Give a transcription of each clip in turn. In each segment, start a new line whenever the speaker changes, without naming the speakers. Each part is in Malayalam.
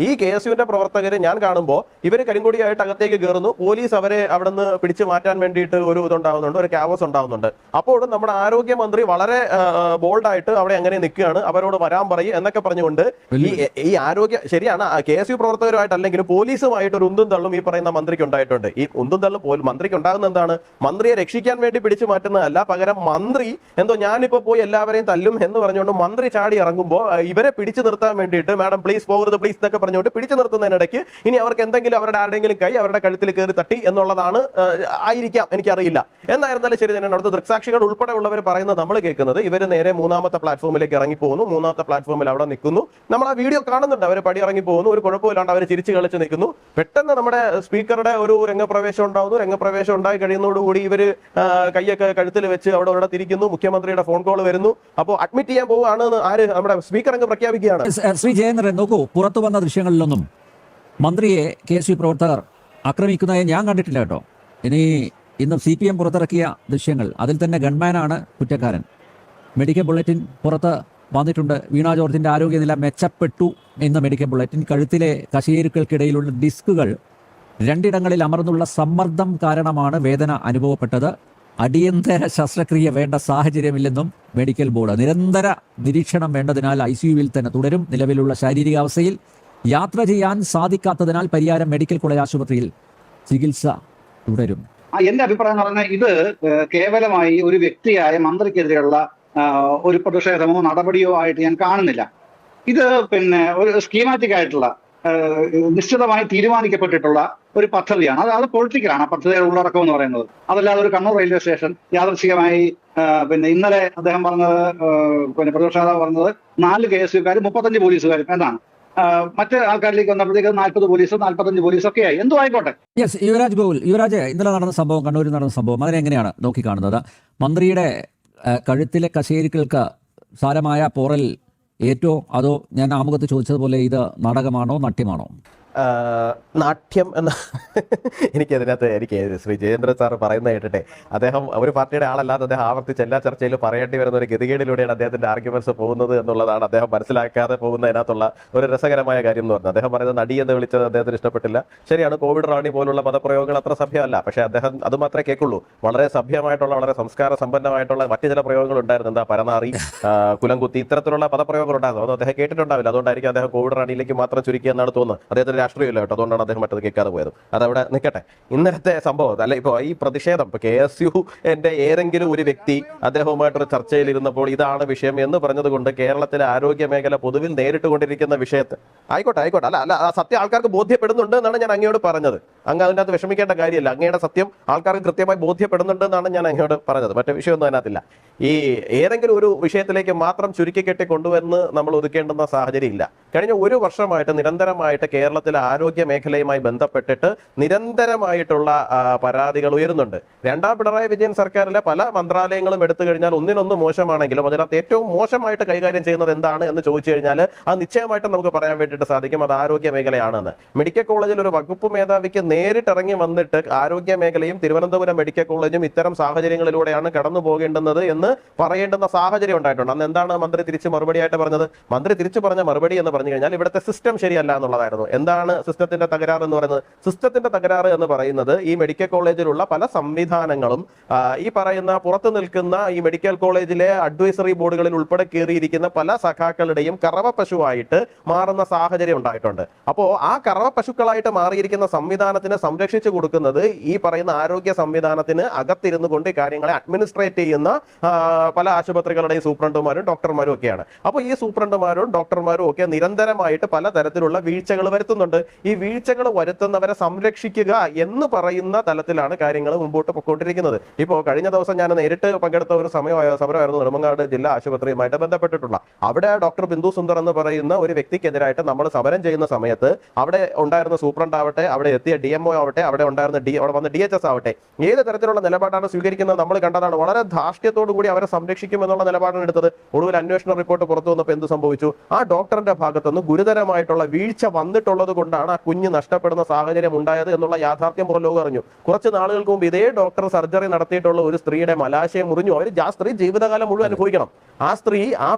ഈ KSUവിന്റെ പ്രവർത്തകര് ഞാൻ കാണുമ്പോൾ ഇവര് കരിങ്കൊടിയായിട്ട് അകത്തേക്ക് കയറുന്നു, പോലീസ് അവരെ അവിടെ നിന്ന് പിടിച്ചു മാറ്റാൻ വേണ്ടിയിട്ട് ഒരു ഇതുണ്ടാവുന്നുണ്ട്, ഒരു ക്യാവസ് ഉണ്ടാവുന്നുണ്ട്. അപ്പോൾ നമ്മുടെ ആരോഗ്യമന്ത്രി വളരെ ബോൾഡായിട്ട് അവിടെ എങ്ങനെ നിൽക്കുകയാണ്, അവരോട് വരാൻ പറയും എന്നൊക്കെ പറഞ്ഞുകൊണ്ട് ഈ ആരോഗ്യ ശരിയാണ് KSU പ്രവർത്തകരുമായിട്ടല്ലെങ്കിലും പോലീസുമായിട്ട് ഒരു ഉന്തും തള്ളും ഈ പറയുന്ന മന്ത്രിക്ക് ഉണ്ടായിട്ടുണ്ട്. ഈ ഉന്തും തള്ളും മന്ത്രിക്ക് ഉണ്ടാകുന്ന എന്താണ്? മന്ത്രിയെ രക്ഷിക്കാൻ വേണ്ടി പിടിച്ചു മാറ്റുന്നതല്ല, പകരം മന്ത്രി എന്തോ ഞാനിപ്പോ പോയി എല്ലാവരെയും തല്ലും എന്ന് പറഞ്ഞുകൊണ്ട് മന്ത്രി ചാടി ഇറങ്ങുമ്പോൾ ഇവരെ പിടിച്ചു നിർത്താൻ വേണ്ടിയിട്ട് മാഡം പ്ലീസ് പോകരുത് പ്ലീസ് എന്നൊക്കെ പറഞ്ഞുകൊണ്ട് പിടിച്ചു നിർത്തുന്നതിനിടയ്ക്ക് ഇനി അവർക്ക് എന്തെങ്കിലും അവരുടെ ആരുടെയെങ്കിലും കൈ അവരുടെ കഴുത്തിൽ കയറി തട്ടി എന്നുള്ളതാണ് ആയിരിക്കാം, എനിക്കറിയില്ല. എന്നായിരുന്നാലും ശരി തന്നെയാണ് അവിടുത്തെ ദൃക്സാക്ഷികൾ ഉൾപ്പെടെ ഉള്ളവർ പറയുന്നത് നമ്മൾ കേൾക്കുന്നത്. ഇവർ നേരെ മൂന്നാമത്തെ പ്ലാറ്റ്ഫോമിലേക്ക് ഇറങ്ങി പോകുന്നു, മൂന്നാമത്തെ പ്ലാറ്റ്ഫോമിൽ അവിടെ നിൽക്കുന്നു. നമ്മൾ ആ വീഡിയോ കാണുന്നുണ്ട്, അവർ പടി ഇറങ്ങി പോകുന്നു, ഒരു കുഴപ്പമില്ലാണ്ട് അവർ ചിരിച്ചു കളിച്ച് നിൽക്കുന്നു. പെട്ടെന്ന് നമ്മുടെ സ്പീക്കറുടെ ഒരു രംഗപ്രവേശം ഉണ്ടാകുന്നു. രംഗപ്രവേശം ഉണ്ടായി കഴിയുന്നതോടുകൂടി ഇവര് കൈയൊക്കെ കഴുത്തിൽ വെച്ച് അവിടെ തിരിക്കുന്നു. മുഖ്യമന്ത്രിയുടെ ഫോൺ കോൾ വരുന്നു. അപ്പോൾ അഡ്മിറ്റ് ചെയ്യാൻ പോവുകയാണ് ആര്? നമ്മുടെ സ്പീക്കർ അങ്ങ് പ്രഖ്യാപിക്കുകയാണ്.
ശ്രീ ജയേന്ദ്രൻ, നോക്കൂ, പുറത്തു വന്ന ദൃശ്യങ്ങളിലൊന്നും മന്ത്രിയെ KSU പ്രവർത്തകർ ആക്രമിക്കുന്നതായി ഞാൻ കണ്ടിട്ടില്ല കേട്ടോ. ഇനി ഇന്ന് CPM പുറത്തിറക്കിയ ദൃശ്യങ്ങൾ, അതിൽ തന്നെ ഗൺമാനാണ് കുറ്റക്കാരൻ. മെഡിക്കൽ ബുള്ളറ്റിൻ പുറത്ത് വന്നിട്ടുണ്ട്. വീണ ജോർജിന്റെ ആരോഗ്യനില മെച്ചപ്പെട്ടു എന്ന മെഡിക്കൽ ബുള്ളറ്റിൻ. കഴുത്തിലെ കശേരുക്കൾക്കിടയിലുള്ള ഡിസ്കുകൾ രണ്ടിടങ്ങളിൽ അമർന്നുള്ള സമ്മർദ്ദം കാരണമാണ് വേദന അനുഭവപ്പെട്ടത്. അടിയന്തര ശസ്ത്രക്രിയ വേണ്ട സാഹചര്യമില്ലെന്നും മെഡിക്കൽ ബോർഡ്. നിരന്തര നിരീക്ഷണം വേണ്ടതിനാൽ ICUവിൽ തന്നെ തുടരും. നിലവിലുള്ള ശാരീരികാവസ്ഥയിൽ യാത്ര ചെയ്യാൻ സാധിക്കാത്തതിനാൽ പരിയാരം മെഡിക്കൽ കോളേജ് ആശുപത്രിയിൽ ചികിത്സ തുടരും.
എന്റെ അഭിപ്രായം എന്ന് പറഞ്ഞാൽ ഇത് കേവലമായി ഒരു വ്യക്തിയായ മന്ത്രിക്കെതിരെയുള്ള ഒരു പ്രതിഷേധമോ നടപടിയോ ആയിട്ട് ഞാൻ കാണുന്നില്ല. ഇത് ഒരു സ്കീമാറ്റിക് ആയിട്ടുള്ള നിശ്ചിതമായി തീരുമാനിക്കപ്പെട്ടിട്ടുള്ള ഒരു പദ്ധതിയാണ്. അത് പൊളിറ്റിക്കലാണ് ആ പദ്ധതിയുടെ ഉള്ളടക്കം എന്ന് പറയുന്നത്. അതല്ലാതെ ഒരു കണ്ണൂർ റെയിൽവേ സ്റ്റേഷൻ യാദൃശ്ചികമായി ഇന്നലെ അദ്ദേഹം പറഞ്ഞത്, പ്രതിപക്ഷ നേതാവ് പറഞ്ഞത് 4 KSUക്കാരും 35 പോലീസുകാരും എന്നാണ്. മറ്റ് ആൾക്കാരിലേക്ക് വന്നപ്പോഴത്തേക്ക് 40 പോലീസ് 45 പോലീസ് ഒക്കെ ആയി. എന്തോ ആയിക്കോട്ടെ.
യെസ്, യുവരാജ് ഗോകുൽ. യുവരാജ്, ഇന്നലെ നടന്ന സംഭവം, കണ്ണൂരിൽ നടന്ന സംഭവം, അതിനെങ്ങനെയാണ് നോക്കിക്കാണുന്നത്? മന്ത്രിയുടെ കഴുത്തിലെ കശേരുക്കൾക്ക് സാരമായ പോറൽ ഏറ്റോ, അതോ ഞാൻ ആമുഖത്ത് ചോദിച്ചതുപോലെ ഇത് നാടകമാണോ നാട്യമാണോ?
നാട്യം എന്ന എനിക്ക് ശ്രീ ജയേന്ദ്രൻ സാർ പറയുന്നത് കേട്ടിട്ടെ, അദ്ദേഹം ഒരു പാർട്ടിയുടെ ആളല്ലാതെ അദ്ദേഹം ആവർത്തിച്ച് എല്ലാ ചർച്ചയിലും പറയേണ്ടി വരുന്ന ഒരു ഗതികേടിലൂടെയാണ് അദ്ദേഹത്തിന്റെ ആർഗ്യുമെന്റ്സ് പോകുന്നത് എന്നുള്ളതാണ് അദ്ദേഹം മനസ്സിലാക്കാതെ പോകുന്നതിനകത്തുള്ള ഒരു രസകരമായ കാര്യം എന്ന് പറഞ്ഞത്. അദ്ദേഹം പറയുന്നത് നടി എന്ന് വിളിച്ചത് അദ്ദേഹത്തിന് ഇഷ്ടപ്പെട്ടില്ല. ശരിയാണ്, കോവിഡ് റാണി പോലുള്ള പദപ്രയോഗങ്ങൾ അത്ര സഭ്യമല്ല, പക്ഷേ അദ്ദേഹം അത് മാത്രമേ കേൾക്കുള്ളൂ. വളരെ സഭ്യമായിട്ടുള്ള, വളരെ സംസ്കാര സമ്പന്നമായിട്ടുള്ള മറ്റു ചില പ്രയോഗങ്ങൾ ഉണ്ടായിരുന്നു. എന്താ പരനാറി, കുലംകുത്തി, ഇത്തരത്തിലുള്ള പദപ്രയോഗങ്ങൾ ഉണ്ടായിരുന്നു. അത് അദ്ദേഹം കേട്ടിട്ടുണ്ടാവില്ല. അതുകൊണ്ടായിരിക്കും അദ്ദേഹം കോവിഡ് റാണിയിലേക്ക് മാത്രം ചുരുക്കി എന്നാണ് തോന്നുന്നത്. അദ്ദേഹത്തിന്റെ രാഷ്ട്രീയമില്ല കേട്ടോ, അതുകൊണ്ടാണ് അദ്ദേഹം മറ്റത് കേൾക്കാതെ പോയത്. അതവിടെ നിൽക്കട്ടെ. ഇന്നലത്തെ സംഭവം അല്ല, ഇപ്പോൾ ഈ പ്രതിഷേധം, ഇപ്പോൾ KSUന്റെ ഏതെങ്കിലും ഒരു വ്യക്തി അദ്ദേഹവുമായിട്ടൊരു ചർച്ചയിൽ ഇരുന്നപ്പോൾ ഇതാണ് വിഷയം എന്ന് പറഞ്ഞത് കൊണ്ട് കേരളത്തിലെ ആരോഗ്യ മേഖല പൊതുവിൽ നേരിട്ടുകൊണ്ടിരിക്കുന്ന വിഷയത്തെ ആയിക്കോട്ടെ അല്ല സത്യം ആൾക്കാർക്ക് ബോധ്യപ്പെടുന്നുണ്ട് എന്നാണ് ഞാൻ അങ്ങയോട് പറഞ്ഞത്. അങ്ങ് അതിൻ്റെ അകത്ത് വിഷമിക്കേണ്ട കാര്യമില്ല. അങ്ങയുടെ സത്യം ആൾക്കാർക്ക് കൃത്യമായി ബോധ്യപ്പെടുന്നുണ്ട് എന്നാണ് ഞാൻ അങ്ങയോട് പറഞ്ഞത്. മറ്റേ വിഷയമൊന്നും അതിനകത്തില്ല. ഈ ഏതെങ്കിലും ഒരു വിഷയത്തിലേക്ക് മാത്രം ചുരുക്കി കെട്ടി കൊണ്ടുവന്ന് നമ്മൾ ഒതുക്കേണ്ടുന്ന സാഹചര്യം ഇല്ല. കഴിഞ്ഞ ഒരു വർഷമായിട്ട് നിരന്തരമായിട്ട് കേരളത്തിലെ ആരോഗ്യ മേഖലയുമായി ബന്ധപ്പെട്ടിട്ട് നിരന്തരമായിട്ടുള്ള പരാതികൾ ഉയരുന്നുണ്ട്. രണ്ടാം പിണറായി വിജയൻ സർക്കാരിലെ പല മന്ത്രാലയങ്ങളും എടുത്തു കഴിഞ്ഞാൽ ഒന്നിനൊന്ന് മോശമാണെങ്കിലും അതിനകത്ത് ഏറ്റവും മോശമായിട്ട് കൈകാര്യം ചെയ്യുന്നത് എന്താണ് എന്ന് ചോദിച്ചു കഴിഞ്ഞാൽ അത് നിശ്ചയമായിട്ടും നമുക്ക് പറയാൻ വേണ്ടിയിട്ട് സാധിക്കും, അത് ആരോഗ്യ മേഖലയാണെന്ന്. മെഡിക്കൽ കോളേജിൽ ഒരു വകുപ്പ് മേധാവിക്ക് നേരിട്ടിറങ്ങി വന്നിട്ട് ആരോഗ്യ മേഖലയും തിരുവനന്തപുരം മെഡിക്കൽ കോളേജും ഇത്തരം സാഹചര്യങ്ങളിലൂടെയാണ് കടന്നു പോകേണ്ടുന്നത് എന്ന് പറയേണ്ടുന്ന സാഹചര്യം ഉണ്ടായിട്ടുണ്ട്. അന്ന് എന്താണ് മന്ത്രി തിരിച്ച് മറുപടിയായിട്ട് പറഞ്ഞത്? മന്ത്രി തിരിച്ചു പറഞ്ഞ മറുപടി എന്ന് പറഞ്ഞു കഴിഞ്ഞാൽ ഇവിടുത്തെ സിസ്റ്റം ശരിയല്ല എന്നുള്ളതായിരുന്നു. എന്താണ് സിസ്റ്റത്തിന്റെ തകരാറ് എന്ന് പറയുന്നത്? സിസ്റ്റത്തിന്റെ തകരാറ് എന്ന് പറയുന്നത് ഈ മെഡിക്കൽ കോളേജിലുള്ള പല സംവിധാനങ്ങളും ഈ പറയുന്ന പുറത്തു നിൽക്കുന്ന ഈ മെഡിക്കൽ കോളേജിലെ അഡ്വൈസറി ബോർഡുകളിൽ ഉൾപ്പെടെ കയറിയിരിക്കുന്ന പല സഖാക്കളുടെയും കറവ പശുവായിട്ട് മാറുന്ന സാഹചര്യം ഉണ്ടായിട്ടുണ്ട്. അപ്പോൾ ആ കറവ പശുക്കളായിട്ട് മാറിയിരിക്കുന്ന സംവിധാനത്തിന് സംരക്ഷിച്ചു കൊടുക്കുന്നത് ഈ പറയുന്ന ആരോഗ്യ സംവിധാനത്തിന് അകത്തിരുന്നു കൊണ്ട് കാര്യങ്ങളെ അഡ്മിനിസ്ട്രേറ്റ് ചെയ്യുന്ന പല ആശുപത്രികളുടെയും സൂപ്രണ്ടുമാരും ഡോക്ടർമാരും ഒക്കെയാണ്. അപ്പോൾ ഈ സൂപ്രണ്ടുമാരും ഡോക്ടർമാരും ഒക്കെ നിരന്തരമായിട്ട് പല തരത്തിലുള്ള വീഴ്ചകൾ വരുത്തുന്നുണ്ട്. ഈ വീഴ്ചകൾ വരുത്തുന്നവരെ സംരക്ഷിക്കുക എന്ന് പറയുന്ന തലത്തിലാണ് കാര്യങ്ങൾ മുമ്പോട്ട് പൊയ്ക്കൊണ്ടിരിക്കുന്നത്. ഇപ്പോൾ കഴിഞ്ഞ ദിവസം ഞാൻ നേരിട്ട് പങ്കെടുത്ത ഒരു സമരമായിരുന്നു നെടുമങ്ങാട് ജില്ലാ ആശുപത്രിയുമായിട്ട് ബന്ധപ്പെട്ടിട്ടുള്ള. അവിടെ ഡോക്ടർ ബിന്ദു സുന്ദർ എന്ന് പറയുന്ന ഒരു വ്യക്തിക്കെതിരായിട്ട് നമ്മൾ സമരം ചെയ്യുന്ന സമയത്ത് അവിടെ ഉണ്ടായിരുന്ന സൂപ്രണ്ട് ആവട്ടെ, അവിടെ എത്തിയ DMO ആവട്ടെ, അവിടെ ഉണ്ടായിരുന്ന അവിടെ വന്ന DHS ആവട്ടെ, ഏത് തരത്തിലുള്ള നിലപാടാണ് സ്വീകരിക്കുന്നത് നമ്മൾ കണ്ടതാണ്. വളരെ ധാർഷ്ട്യത്തോടു കൂടി അവരെ സംരക്ഷിക്കും എന്നുള്ള നിലപാടാണ് എടുത്തത്. ഒടുവിൽ അന്വേഷണ റിപ്പോർട്ട് പുറത്തു വന്നപ്പോൾ എന്ത് സംഭവിച്ചു? ആ ഡോക്ടറിന്റെ ഭാഗത്തുനിന്ന് ഗുരുതരമായിട്ടുള്ള വീഴ്ച വന്നിട്ടുള്ളത് കൊണ്ടാണ് ആ കുഞ്ഞ് നഷ്ടപ്പെടുന്ന സാഹചര്യം ഉണ്ടായത് എന്നുള്ള യാഥാർത്ഥ്യം പുറം ലോകം അറിഞ്ഞു. കുറച്ച് നാളുകൾക്ക് മുമ്പ് ഇതേ ഡോക്ടർ സർജറി നടത്തിയിട്ടുള്ള ഒരു സ്ത്രീയുടെ മലാശയം മുറിഞ്ഞു. ആ സ്ത്രീ ജീവിതകാലം മുഴുവൻ അനുഭവിക്കണം. ആ സ്ത്രീ ആ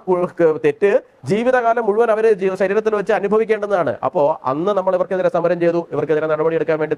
തെറ്റ് ജീവിതകാലം മുഴുവൻ അവർ ശരീരത്തിൽ വെച്ച് അനുഭവിക്കേണ്ടതാണ്. അപ്പോൾ അന്ന് നമ്മൾ ഇവർക്കെതിരെ സമരം ചെയ്തു, ഇവർക്കെതിരെ നടപടിയെടുക്കാൻ വേണ്ടി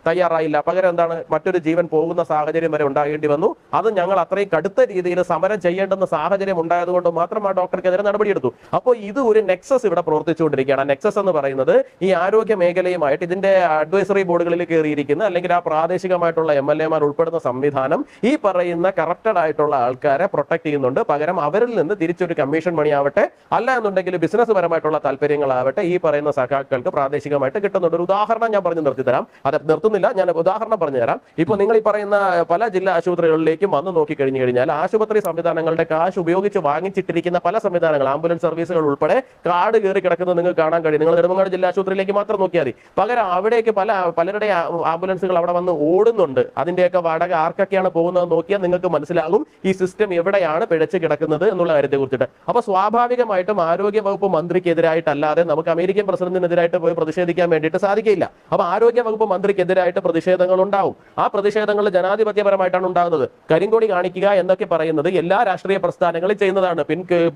തയ്യാറായില്ല. പകരം എന്താണ്, മറ്റൊരു ജീവൻ പോകുന്ന സാഹചര്യം വരെ ഉണ്ടാകേണ്ടി വന്നു. അത് ഞങ്ങൾ അത്രയും കടുത്ത രീതിയിൽ സമരം ചെയ്യേണ്ടുന്ന സാഹചര്യം ഉണ്ടായതുകൊണ്ട് മാത്രം ആ ഡോക്ടർക്കെതിരെ നടപടിയെടുത്തു. അപ്പോൾ ഇത് ഒരു നെക്സസ് ഇവിടെ പ്രവർത്തിച്ചുകൊണ്ടിരിക്കുകയാണ്. നെക്സസ് എന്ന് പറയുന്നത് ഈ ആരോഗ്യ മേഖലയുമായിട്ട് ഇതിന്റെ അഡ്വൈസറി ബോർഡുകളിൽ കയറിയിരിക്കുന്ന അല്ലെങ്കിൽ ആ പ്രാദേശികമായിട്ടുള്ള MLA മാർ ഉൾപ്പെടുന്ന സംവിധാനം ഈ പറയുന്ന കറപ്റ്റഡ് ആയിട്ടുള്ള ആൾക്കാരെ പ്രൊട്ടക്ട് ചെയ്യുന്നുണ്ട്. പകരം അവരിൽ നിന്ന് തിരിച്ചൊരു കമ്മീഷൻ മണിയാവട്ടെ, അല്ല എന്നുണ്ടെങ്കിൽ ബിസിനസ് പരമായിട്ടുള്ള താല്പര്യങ്ങളാവട്ടെ ഈ പറയുന്ന സഖാക്കൾക്ക് പ്രാദേശികമായിട്ട് കിട്ടുന്നുണ്ട്. ഒരു ഉദാഹരണം ഞാൻ പറഞ്ഞു നിർത്തിത്തരാം. അത് നിർത്തുന്നില്ല, ഞാൻ ഉദാഹരണം പറഞ്ഞു തരാം. ഇപ്പൊ നിങ്ങൾ ഈ പറയുന്ന പല ജില്ലാ ആശുപത്രികളിലേക്കും വന്ന് നോക്കി കഴിഞ്ഞു കഴിഞ്ഞാൽ ആശുപത്രി സംവിധാനങ്ങളുടെ കാശ് ഉപയോഗിച്ച് വാങ്ങിച്ചിട്ടിരിക്കുന്ന പല സംവിധാനങ്ങൾ, ആംബുലൻസ് സർവീസുകൾ ഉൾപ്പെടെ കാട് കയറി കിടക്കുന്നത് നിങ്ങൾക്ക് കാണാൻ കഴിയും. നിങ്ങൾ നെടുമങ്ങാട് ജില്ലാ ആശുപത്രിയിലേക്ക് മാത്രം നോക്കിയാൽ മതി. പകരം അവിടേക്ക് പലരുടെ ആംബുലൻസുകൾ അവിടെ വന്ന് ഓടുന്നുണ്ട്. അതിന്റെയൊക്കെ വാടക ആർക്കൊക്കെയാണ് പോകുന്നത് നോക്കിയാൽ നിങ്ങൾക്ക് മനസ്സിലാകും ഈ സിസ്റ്റം എവിടെയാണ് പിഴച്ച് കിടക്കുന്നത് എന്നുള്ള കാര്യത്തെ കുറിച്ചിട്ട്. അപ്പൊ സ്വാഭാവികമായിട്ടും ആരോഗ്യ വകുപ്പ് മന്ത്രിക്കെതിരായിട്ടല്ലാതെ നമുക്ക് അമേരിക്കൻ പ്രസിഡന്റിനെതിരായിട്ട് പോയി പ്രതിഷേധിക്കാൻ വേണ്ടിയിട്ട് സാധിക്കില്ല. അപ്പൊ ആരോഗ്യ വകുപ്പ് മന്ത്രിക്കെതിരായിട്ട് പ്രതിഷേധങ്ങൾ ഉണ്ടാവും. ആ പ്രതിഷേധങ്ങൾ ജനാധിപത്യപരമായിട്ടാണ് ഉണ്ടാകുന്നത്. കരിങ്കൊടി കാണിക്കുക എന്നൊക്കെ പറയുന്നത് എല്ലാ രാഷ്ട്രീയ പ്രസ്ഥാനങ്ങളും ചെയ്യുന്നതാണ്.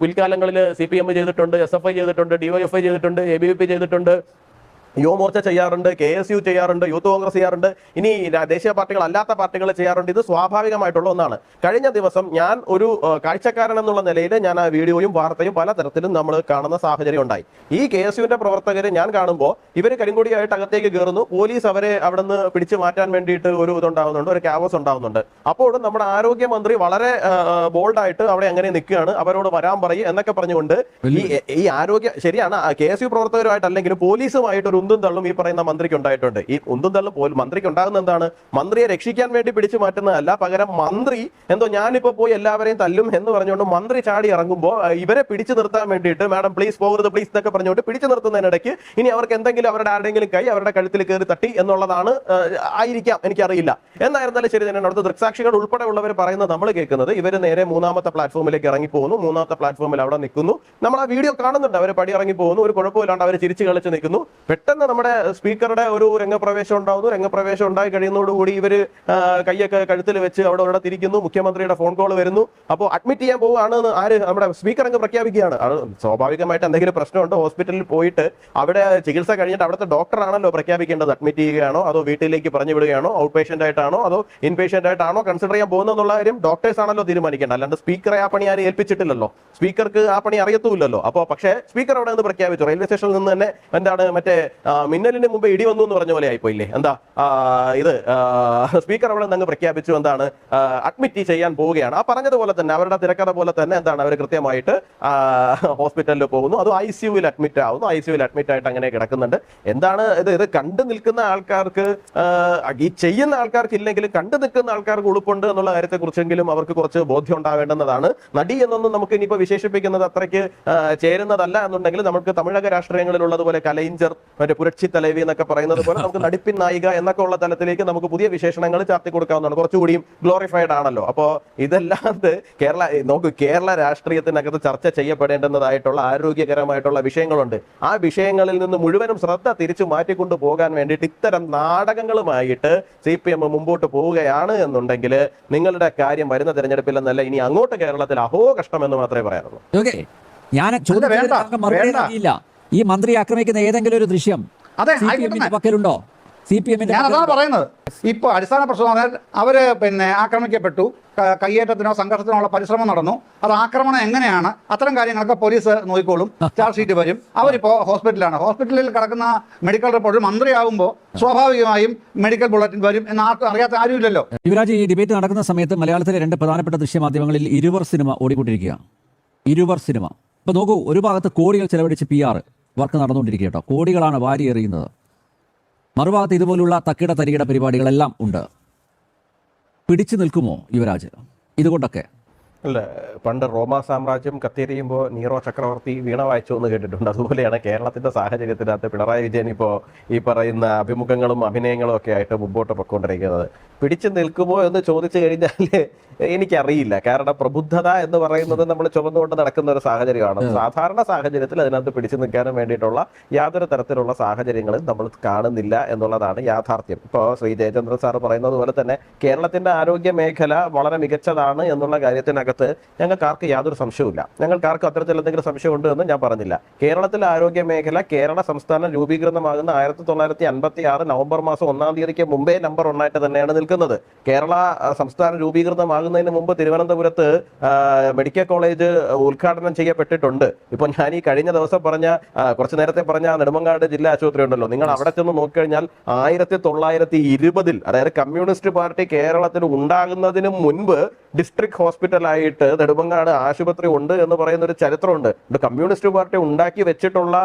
പിൽക്കാലങ്ങളിൽ CPM ചെയ്തിട്ടുണ്ട്, SFI ചെയ്തിട്ടുണ്ട്, DYFI ചെയ്തിട്ടുണ്ട്, ABVP ചെയ്തിട്ടുണ്ട്, യുവമോർച്ച ചെയ്യാറുണ്ട്, KSU ചെയ്യാറുണ്ട്, യൂത്ത് കോൺഗ്രസ് ചെയ്യാറുണ്ട്, ഇനി ദേശീയ പാർട്ടികൾ അല്ലാത്ത പാർട്ടികൾ ചെയ്യാറുണ്ട്. ഇത് സ്വാഭാവികമായിട്ടുള്ള ഒന്നാണ്. കഴിഞ്ഞ ദിവസം ഞാൻ ഒരു കാഴ്ചക്കാരൻ എന്നുള്ള നിലയിൽ ഞാൻ ആ വീഡിയോയും വാർത്തയും പലതരത്തിലും നമ്മൾ കാണുന്ന സാഹചര്യം ഉണ്ടായി. ഈ KSUവിന്റെ പ്രവർത്തകരെ ഞാൻ കാണുമ്പോൾ ഇവർ കരിങ്കൊടിയായിട്ട് അകത്തേക്ക് കയറുന്നു, പോലീസ് അവരെ അവിടെ നിന്ന് പിടിച്ചു മാറ്റാൻ വേണ്ടിയിട്ട് ഒരു ഇതുണ്ടാകുന്നുണ്ട്, ഒരു ക്യാവസ് ഉണ്ടാകുന്നുണ്ട്. അപ്പോൾ നമ്മുടെ ആരോഗ്യമന്ത്രി വളരെ ബോൾഡായിട്ട് അവിടെ അങ്ങനെ നിൽക്കുകയാണ്, അവരോട് വരാൻ പറയും എന്നൊക്കെ പറഞ്ഞുകൊണ്ട് ഈ ആരോഗ്യ ശരിയാണ് KSU പ്രവർത്തകരുമായിട്ടല്ലെങ്കിലും പോലീസുമായിട്ട് ഉന്തും തള്ളും ഈ പറയുന്ന മന്ത്രിക്ക് ഉണ്ടായിട്ടുണ്ട്. ഈ ഉന്തും തള്ളും മന്ത്രിക്ക് ഉണ്ടാകുന്ന എന്താണ്, മന്ത്രിയെ രക്ഷിക്കാൻ വേണ്ടി പിടിച്ചു മാറ്റുന്നതല്ല, പകരം മന്ത്രി എന്തോ ഞാനിപ്പോ പോയി എല്ലാവരെയും തല്ലും എന്ന് പറഞ്ഞുകൊണ്ട് മന്ത്രി ചാടി ഇറങ്ങുമ്പോൾ ഇവരെ പിടിച്ചു നിർത്താൻ വേണ്ടിയിട്ട് മാഡം പ്ലീസ് പോകരുത് പ്ലീസ് എന്നൊക്കെ പറഞ്ഞുകൊണ്ട് പിടിച്ചു നിർത്തുന്നതിനിടയ്ക്ക് ഇനി അവർക്ക് എന്തെങ്കിലും അവരുടെ ആരുടെയെങ്കിലും കൈ അവരുടെ കഴുത്തിൽ കയറി തട്ടി എന്നുള്ളതാണ് ആയിരിക്കാം, എനിക്കറിയില്ല. എന്നായിരുന്നാലും ശരി തന്നെയാണ്. അവിടുത്തെ ദൃക്സാക്ഷികൾ ഉൾപ്പെടെ ഉള്ളവർ പറയുന്നത് നമ്മൾ കേൾക്കുന്നത് ഇവർ നേരെ മൂന്നാമത്തെ പ്ലാറ്റ്ഫോമിലേക്ക് ഇറങ്ങി പോകുന്നു. മൂന്നാമത്തെ പ്ലാറ്റ്ഫോമിൽ അവിടെ നിൽക്കുന്നു. നമ്മൾ ആ വീഡിയോ കാണുന്നുണ്ട്. അവർ പടി ഇറങ്ങി പോകുന്നു, ഒരു കുഴപ്പമില്ലാണ്ട് അവർ ചിരിച്ചു കളിച്ച് നിൽക്കുന്നു. പെട്ടെന്ന് നമ്മുടെ സ്പീക്കറുടെ ഒരു രംഗപ്രവേശം ഉണ്ടാവുന്നു. രംഗപ്രവേശം ഉണ്ടായി കഴിയുന്നതോടുകൂടി ഇവര് കൈയൊക്കെ കഴുത്തിൽ വെച്ച് അവിടെ തിരിക്കുന്നു. മുഖ്യമന്ത്രിയുടെ ഫോൺ കോൾ വരുന്നു. അപ്പോൾ അഡ്മിറ്റ് ചെയ്യാൻ പോവുകയാണ് ആര്, നമ്മുടെ സ്പീക്കർ അങ്ങ് പ്രഖ്യാപിക്കുകയാണ്. സ്വാഭാവികമായിട്ട് എന്തെങ്കിലും പ്രശ്നമുണ്ട് ഹോസ്പിറ്റലിൽ പോയിട്ട് അവിടെ ചികിത്സ കഴിഞ്ഞിട്ട് അവിടുത്തെ ഡോക്ടറാണല്ലോ പ്രഖ്യാപിക്കേണ്ടത്. അഡ്മിറ്റ് ചെയ്യുകയാണോ അതോ വീട്ടിലേക്ക് പറഞ്ഞു വിടുകയാണോ, ഔട്ട് പേഷ്യന്റ് ആയിട്ടാണോ അതോ ഇൻ പേഷ്യന്റ് ആയിട്ടാണോ കൺസിഡർ ചെയ്യാൻ പോകുന്നുള്ള കാര്യം ഡോക്ടേഴ്സ് ആണല്ലോ തീരുമാനിക്കേണ്ടത്. അല്ലാണ്ട് സ്പീക്കറെ ആ പണി ആരും ഏൽപ്പിച്ചിട്ടില്ലല്ലോ, സ്പീക്കർക്ക് ആ പണി അറിയത്തുമില്ലല്ലോ. അപ്പോൾ പക്ഷേ സ്പീക്കർ അവിടെ നിന്ന് പ്രഖ്യാപിച്ചു. റെയിൽവേ സ്റ്റേഷനിൽ നിന്ന് തന്നെ എന്താണ് മറ്റേ മിന്നലിന് മുമ്പ് ഇടി വന്നു എന്ന് പറഞ്ഞ പോലെ ആയിപ്പോയില്ലേ. എന്താ ഇത് സ്പീക്കർ അവിടെ നിന്ന് പ്രഖ്യാപിച്ചു എന്താണ് അഡ്മിറ്റ് ചെയ്യാൻ പോവുകയാണ്. ആ പറഞ്ഞതുപോലെ തന്നെ അവരുടെ തിരക്കഥ പോലെ തന്നെ എന്താണ് അവർ കൃത്യമായിട്ട് ഹോസ്പിറ്റലിൽ പോകുന്നു. അത് ICUവിൽ അഡ്മിറ്റ് ആവുന്നു. ICUവിൽ അഡ്മിറ്റ് ആയിട്ട് അങ്ങനെ കിടക്കുന്നുണ്ട്. എന്താണ് ഇത് കണ്ടു നിൽക്കുന്ന ആൾക്കാർക്ക്, ഈ ചെയ്യുന്ന ആൾക്കാർക്ക് ഇല്ലെങ്കിലും കണ്ടു നിൽക്കുന്ന ആൾക്കാർക്ക് ഉളുപ്പുണ്ട് എന്നുള്ള കാര്യത്തെ കുറിച്ചെങ്കിലും അവർക്ക് കുറച്ച് ബോധ്യം ഉണ്ടാവേണ്ടുന്നതാണ്. നടി എന്നൊന്നും നമുക്ക് ഇനിയിപ്പോൾ വിശേഷിപ്പിക്കുന്നത് അത്രയ്ക്ക് ചേരുന്നതല്ല എന്നുണ്ടെങ്കിൽ നമുക്ക് തമിഴക രാഷ്ട്രീയങ്ങളിലുള്ളതുപോലെ കലൈഞ്ചർ, മറ്റേ പുരക്ഷി തലവി എന്നൊക്കെ പറയുന്നത് പോലെ നമുക്ക് നടിപ്പിൻ നായിക എന്നൊക്കെ ഉള്ള തലത്തിലേക്ക് നമുക്ക് പുതിയ വിശേഷണങ്ങൾ ചാർത്തി കൊടുക്കാവുന്നതാണ്. കുറച്ചുകൂടിയും ഗ്ലോറിഫൈഡ് ആണല്ലോ. അപ്പോൾ ഇതല്ലാതെ കേരള രാഷ്ട്രീയത്തിനകത്ത് ചർച്ച ചെയ്യപ്പെടേണ്ടുന്നതായിട്ടുള്ള ആരോഗ്യകരമായിട്ടുള്ള വിഷയങ്ങളുണ്ട്. ആ വിഷയങ്ങളിൽ നിന്ന് മുഴുവനും ശ്രദ്ധ തിരിച്ചു മാറ്റിക്കൊണ്ടു പോകാൻ വേണ്ടിയിട്ട് ഇത്തരം നാടകങ്ങളുമായിട്ട് CPM മുമ്പോട്ട് പോവുകയാണ് എന്നുണ്ടെങ്കിൽ നിങ്ങളുടെ കാര്യം വരുന്ന തെരഞ്ഞെടുപ്പിൽ എന്നല്ല ഇനി അങ്ങോട്ട് കേരളത്തിൽ അഹോ കഷ്ടം എന്ന് മാത്രമേ പറയാനുള്ളൂ.
ഞാൻ ചോദിച്ചില്ല, ഈ മന്ത്രി ആക്രമിക്കുന്ന ഏതെങ്കിലും ഒരു ദൃശ്യം പക്കലുണ്ടോ?
ഞാൻ അതാണ് പറയുന്നത്. ഇപ്പൊ അടിസ്ഥാന പ്രശ്നം പറഞ്ഞാൽ അവര് ആക്രമിക്കപ്പെട്ടു, കയ്യേറ്റത്തിനോ സംഘർഷത്തിനോ ഉള്ള പരിശ്രമം നടന്നു. അത് ആക്രമണം എങ്ങനെയാണ്, അത്തരം കാര്യങ്ങളൊക്കെ പോലീസ് നോക്കിക്കോളും. ചാർജ് ഷീറ്റ് വരും. അവരിപ്പോ ഹോസ്പിറ്റലിലാണ്. ഹോസ്പിറ്റലിൽ കിടക്കുന്ന മെഡിക്കൽ റിപ്പോർട്ട് മന്ത്രിയാകുമ്പോൾ സ്വാഭാവികമായും മെഡിക്കൽ ബുള്ളറ്റിൻ വരും എന്ന് അറിയാത്ത ആരുമില്ലല്ലോ.
യുവരാജ്, ഈ ഡിബേറ്റ് നടക്കുന്ന സമയത്ത് മലയാളത്തിലെ 2 പ്രധാനപ്പെട്ട ദൃശ്യമാധ്യമങ്ങളിൽ ഇരുവർ സിനിമ ഓടിക്കൊണ്ടിരിക്കുകയാണ്. ഇരുവർ സിനിമ ഇപ്പൊ നോക്കൂ, ഒരു ഭാഗത്ത് കോടികൾ ചെലവഴിച്ച് PR വർക്ക് നടന്നുകൊണ്ടിരിക്കുക കേട്ടോ, കോടികളാണ് വാരി എറിയുന്നത്. മറുഭാഗത്ത് ഇതുപോലുള്ള തക്കിട തരികിട പരിപാടികളെല്ലാം ഉണ്ട്. പിടിച്ചു നിൽക്കുമോ യുവരാജ് ഇതുകൊണ്ടൊക്കെ?
അല്ല, പണ്ട് റോമാ സാമ്രാജ്യം കത്തിയെറിയുമ്പോൾ നീറോ ചക്രവർത്തി വീണ വായിച്ചു എന്ന് കേട്ടിട്ടുണ്ട്. അതുപോലെയാണ് കേരളത്തിന്റെ സാഹചര്യത്തിനകത്ത് പിണറായി വിജയൻ ഇപ്പോൾ ഈ പറയുന്ന അഭിമുഖങ്ങളും അഭിനയങ്ങളും ഒക്കെ ആയിട്ട് മുമ്പോട്ട് പൊയ്ക്കൊണ്ടിരിക്കുന്നത്. പിടിച്ചു നിൽക്കുമോ എന്ന് ചോദിച്ചു കഴിഞ്ഞാൽ എനിക്കറിയില്ല. കാരണം പ്രബുദ്ധത എന്ന് പറയുന്നത് നമ്മൾ ചുമന്നുകൊണ്ട് നടക്കുന്ന ഒരു സാഹചര്യമാണ്. സാധാരണ സാഹചര്യത്തിൽ അതിനകത്ത് പിടിച്ചു നിൽക്കാനും വേണ്ടിയിട്ടുള്ള യാതൊരു തരത്തിലുള്ള സാഹചര്യങ്ങളും നമ്മൾ കാണുന്നില്ല എന്നുള്ളതാണ് യാഥാർത്ഥ്യം. ഇപ്പോൾ ശ്രീ ജയചന്ദ്രൻ സാറ് പറയുന്നത് പോലെ തന്നെ കേരളത്തിന്റെ ആരോഗ്യ മേഖല വളരെ മികച്ചതാണ് എന്നുള്ള കാര്യത്തിനകത്ത് പറയുന്നതിനകത്ത് ഞങ്ങൾക്ക് ആർക്ക് യാതൊരു സംശയവുമില്ല. ഞങ്ങൾക്ക് ആർക്കും അത്തരത്തിൽ എന്തെങ്കിലും സംശയമുണ്ട് എന്ന് ഞാൻ പറഞ്ഞില്ല. കേരളത്തിലെ ആരോഗ്യ മേഖല കേരള സംസ്ഥാനം രൂപീകൃതമാകുന്ന 1956 നവംബർ മാസം 1-ാം തീയതിക്ക് മുമ്പേ നമ്പർ 1 തന്നെയാണ് നിൽക്കുന്നത്. കേരള സംസ്ഥാനം രൂപീകൃതമാകുന്നതിന് മുമ്പ് തിരുവനന്തപുരത്ത് മെഡിക്കൽ കോളേജ് ഉദ്ഘാടനം ചെയ്യപ്പെട്ടിട്ടുണ്ട്. ഇപ്പൊ ഞാൻ ഈ കഴിഞ്ഞ ദിവസം കുറച്ചു നേരത്തെ പറഞ്ഞ നെടുമങ്ങാട് ജില്ലാ ആശുപത്രി ഉണ്ടല്ലോ, നിങ്ങൾ അവിടെ ചെന്ന് നോക്കിക്കഴിഞ്ഞാൽ 1920 അതായത് കമ്മ്യൂണിസ്റ്റ് പാർട്ടി കേരളത്തിൽ ഉണ്ടാകുന്നതിന് മുൻപ് ഡിസ്ട്രിക്ട് ഹോസ്പിറ്റലായിട്ട് നെടുമങ്ങാട് ആശുപത്രി ഉണ്ട് എന്ന് പറയുന്ന ഒരു ചരിത്രമുണ്ട്. കമ്മ്യൂണിസ്റ്റ് പാർട്ടി ഉണ്ടാക്കി വെച്ചിട്ടുള്ള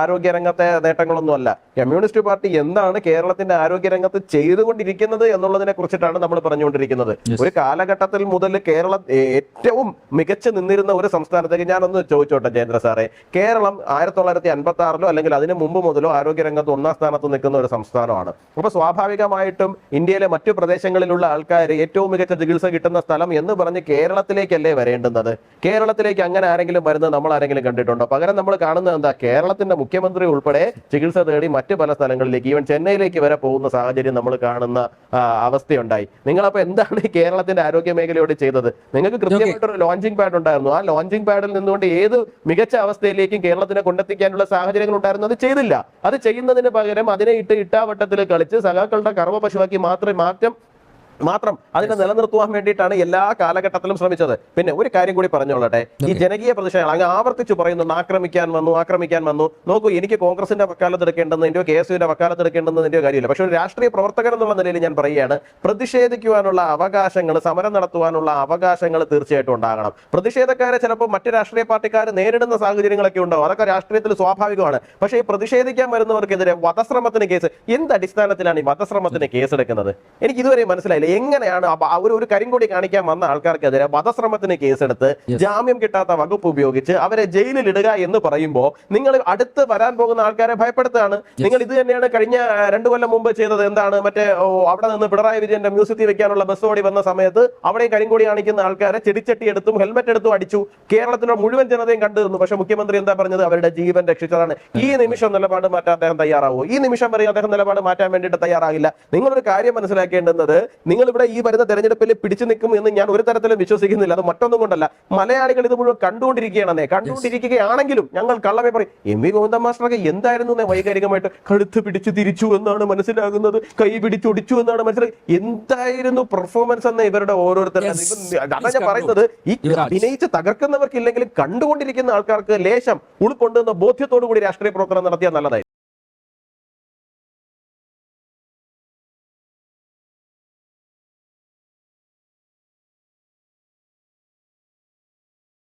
ആരോഗ്യരംഗത്തെ നേട്ടങ്ങളൊന്നുമല്ല. കമ്മ്യൂണിസ്റ്റ് പാർട്ടി എന്താണ് കേരളത്തിന്റെ ആരോഗ്യരംഗത്ത് ചെയ്തുകൊണ്ടിരിക്കുന്നത് എന്നുള്ളതിനെ കുറിച്ചിട്ടാണ് നമ്മൾ പറഞ്ഞുകൊണ്ടിരിക്കുന്നത്. ഒരു കാലഘട്ടത്തിൽ മുതൽ കേരളം ഏറ്റവും മികച്ചു നിന്നിരുന്ന ഒരു സംസ്ഥാനത്തേക്ക് ഞാനൊന്ന് ചോദിച്ചോട്ടെ ജയേന്ദ്ര സാറേ, കേരളം 1956 അല്ലെങ്കിൽ അതിന് മുമ്പ് മുതലോ ആരോഗ്യരംഗത്ത് 1-ാം സ്ഥാനത്ത് നിൽക്കുന്ന ഒരു സംസ്ഥാനമാണ്. അപ്പൊ സ്വാഭാവികമായിട്ടും ഇന്ത്യയിലെ മറ്റു പ്രദേശങ്ങളിലുള്ള ആൾക്കാർ ഏറ്റവും മികച്ച ചികിത്സ കിട്ടുന്ന സ്ഥലം എന്ന് പറഞ്ഞ് കേരളത്തിലേക്കല്ലേ വരേണ്ടുന്നത്? കേരളത്തിലേക്ക് അങ്ങനെ ആരെങ്കിലും വരുന്നത് നമ്മൾ ആരെങ്കിലും കണ്ടിട്ടുണ്ടോ? പകരം നമ്മൾ കാണുന്നത് എന്താ? കേരളത്തിന്റെ മുഖ്യമന്ത്രി ഉൾപ്പെടെ ചികിത്സ തേടി മറ്റു പല സ്ഥലങ്ങളിലേക്ക്, ഈവൻ ചെന്നൈയിലേക്ക് വരെ പോകുന്ന സാഹചര്യം നമ്മൾ കാണുന്ന അവസ്ഥയുണ്ടായി. നിങ്ങളപ്പോ എന്താണ് കേരളത്തിന്റെ ആരോഗ്യ മേഖലയോട് ചെയ്തത്? നിങ്ങൾക്ക് കൃത്യമായിട്ടൊരു ലോഞ്ചിങ് പാഡ് ഉണ്ടായിരുന്നു. ആ ലോഞ്ചിങ് പാഡിൽ നിന്നുകൊണ്ട് ഏത് മികച്ച അവസ്ഥയിലേക്കും കേരളത്തിനെ കൊണ്ടെത്തിക്കാനുള്ള സാഹചര്യങ്ങൾ ഉണ്ടായിരുന്നു. അത് ചെയ്തില്ല. അത് ചെയ്യുന്നതിന് പകരം അതിനെ ഇട്ടാവട്ടത്തിൽ കളിച്ച് സഖാക്കളുടെ കർമ്മ പശുവാക്കി മാത്രം അതിനെ നിലനിർത്തുവാൻ വേണ്ടിയിട്ടാണ് എല്ലാ കാലഘട്ടത്തിലും ശ്രമിച്ചത്. പിന്നെ ഒരു കാര്യം കൂടി പറഞ്ഞോളട്ടെ, ഈ ജനകീയ പ്രതിഷേധങ്ങൾ അങ്ങ് ആവർത്തിച്ച് പറയുന്നു ആക്രമിക്കാൻ വന്നു. നോക്കൂ, എനിക്ക് കോൺഗ്രസിന്റെ വക്കാലത്ത് എടുക്കേണ്ടതിന്റെയോ KSUവിന്റെ വക്കാലത്ത് എടുക്കേണ്ടതിന്റെയോ കാര്യമില്ല. പക്ഷെ ഒരു രാഷ്ട്രീയ പ്രവർത്തകൻ എന്നുള്ള നിലയിൽ ഞാൻ പറയുകയാണ്, പ്രതിഷേധിക്കുവാനുള്ള അവകാശങ്ങൾ, സമരം നടത്തുവാനുള്ള അവകാശങ്ങൾ തീർച്ചയായിട്ടും ഉണ്ടാകണം. പ്രതിഷേധക്കാരെ ചിലപ്പോൾ മറ്റ് രാഷ്ട്രീയ പാർട്ടിക്കാർ നേരിടുന്ന സാഹചര്യങ്ങളൊക്കെ ഉണ്ടാവും. അതൊക്കെ രാഷ്ട്രീയത്തിൽ സ്വാഭാവികമാണ്. പക്ഷേ ഈ പ്രതിഷേധിക്കാൻ വരുന്നവർക്കെതിരെ വധശ്രമത്തിന് കേസ്, എന്ത് അടിസ്ഥാനത്തിലാണ് ഈ വധശ്രമത്തിന് കേസെടുക്കുന്നത്? എനിക്ക് ഇതുവരെ മനസ്സിലായില്ല. എങ്ങനെയാണ് ഒരു കരിങ്കൊടി കാണിക്കാൻ വന്ന ആൾക്കാർക്കെതിരെ വധശ്രമത്തിന് കേസെടുത്ത് ജാമ്യം കിട്ടാത്ത വകുപ്പ് ഉപയോഗിച്ച് അവരെ ജയിലിൽ ഇടുക എന്ന് പറയുമ്പോൾ നിങ്ങൾ അടുത്ത് വരാൻ പോകുന്ന ആൾക്കാരെ ഭയപ്പെടുത്തുകയാണ്. നിങ്ങൾ ഇത് തന്നെയാണ് കഴിഞ്ഞ 2 കൊല്ലം മുമ്പ് ചെയ്തത്. എന്താണ് അവിടെ നിന്ന് പിണറായി വിജയന്റെ മ്യൂസിയത്തിൽ വെക്കാനുള്ള ബസ് ഓടി വന്ന സമയത്ത് അവിടെ കരിങ്കൊടി കാണിക്കുന്ന ആൾക്കാരെ ചെടിച്ചട്ടി എടുത്തും ഹെൽമെറ്റ് എടുത്തും അടിച്ചു. കേരളത്തിലെ മുഴുവൻ ജനതയും കണ്ടിരുന്നു. പക്ഷെ മുഖ്യമന്ത്രി എന്താ പറഞ്ഞത്? അവരുടെ ജീവൻ രക്ഷിച്ചതാണ്. ഈ നിമിഷം നിലപാട് മാറ്റാൻ അദ്ദേഹം തയ്യാറാവോ? ഈ നിമിഷം വരെ അദ്ദേഹം നിലപാട് മാറ്റാൻ വേണ്ടിയിട്ട് തയ്യാറാകില്ല. നിങ്ങളൊരു കാര്യം മനസ്സിലാക്കേണ്ടുന്നത്, നിങ്ങൾ ഇവിടെ ഈ വരുന്ന തെരഞ്ഞെടുപ്പിൽ പിടിച്ചു നിൽക്കും എന്ന് ഞാൻ ഒരു തരത്തിലും വിശ്വസിക്കുന്നില്ല. അത് മറ്റൊന്നും കൊണ്ടല്ല, മലയാളികൾ ഇത് മുഴുവൻ കണ്ടുകൊണ്ടിരിക്കുകയാണെങ്കിലും ഞങ്ങൾ കള്ളമേ പറയും. MV ഗോവിന്ദൻ മാസ്റ്ററൊക്കെ എന്തായിരുന്നു വൈകാരികമായിട്ട് കഴുത്ത് പിടിച്ചു തിരിച്ചു എന്നാണ് മനസ്സിലാകുന്നത്, കൈ പിടിച്ചൊടിച്ചു എന്നാണ് മനസ്സിലാക്കുന്നത്. എന്തായിരുന്നു പെർഫോമൻസ് എന്ന് ഇവരുടെ ഓരോരുത്തരുടെ. അതാണ് ഞാൻ പറയുന്നത്, ഈ അഭിനയിച്ച് തകർക്കുന്നവർക്കില്ലെങ്കിലും കണ്ടുകൊണ്ടിരിക്കുന്ന ആൾക്കാർക്ക് ലേശം ഉൾക്കൊണ്ടുന്ന ബോധ്യത്തോടു കൂടി രാഷ്ട്രീയ പ്രവർത്തനം നടത്തിയാൽ നല്ലതായി.